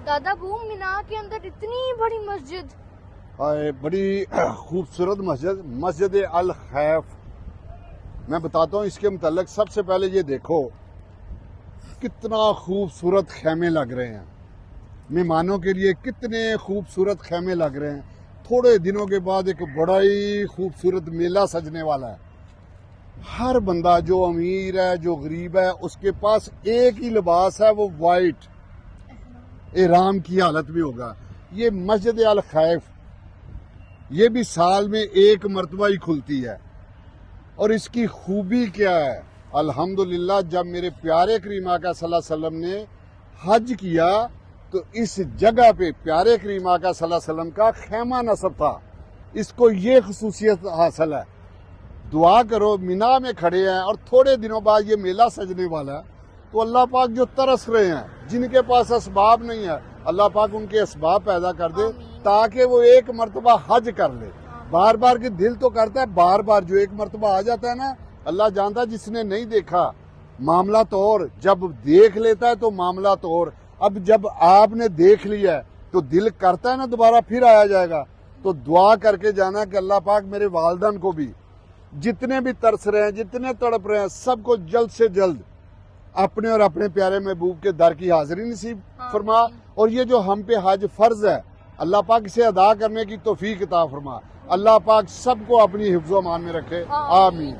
दादा भूम मीनार के अंदर इतनी बड़ी मस्जिद, बड़ी खूबसूरत मस्जिद, मस्जिद अल खैफ। मैं बताता हूँ इसके मुतालिक। सबसे पहले ये देखो कितना खूबसूरत खेमे लग रहे हैं, मेहमानों के लिए कितने खूबसूरत खेमे लग रहे हैं। थोड़े दिनों के बाद एक बड़ा ही खूबसूरत मेला सजने वाला है। हर बंदा जो अमीर है, जो गरीब है, उसके पास एक ही लिबास है, वो वाइट एहराम की हालत में होगा। ये मस्जिद अल खैफ, ये भी साल में एक मरतबा ही खुलती है। और इसकी खूबी क्या है? अल्हम्दुलिल्लाह, जब मेरे प्यारे करीम आका सल्लल्लाहु अलैहि वसल्लम ने हज किया तो इस जगह पे प्यारे करीम आका सल्लल्लाहु अलैहि वसल्लम का खेमा नस्ब था। इसको ये खसूसियत हासिल है। दुआ करो, मीना में खड़े हैं और थोड़े दिनों बाद ये मेला सजने वाला है, तो अल्लाह पाक जो तरस रहे हैं, जिनके पास असबाब नहीं है, अल्लाह पाक उनके असबाब पैदा कर दे ताकि वो एक मरतबा हज कर ले। बार बार के दिल तो करता है, बार बार जो एक मरतबा आ जाता है ना, अल्लाह जानता है। जिसने नहीं देखा मामला तो और, जब देख लेता है तो मामला तो और। अब जब आपने देख लिया है तो दिल करता है ना दोबारा फिर आया जाएगा। तो दुआ करके जाना कि अल्लाह पाक मेरे वालिदैन को भी, जितने भी तरस रहे हैं, जितने तड़प रहे हैं, सबको जल्द से जल्द अपने और अपने प्यारे महबूब के दर की हाजिरी नसीब फरमा। और ये जो हम पे हज फर्ज है, अल्लाह पाक इसे अदा करने की तौफीक अता फरमा। अल्लाह पाक सबको अपनी हिफ्ज़ो अमान में रखे। आमीन।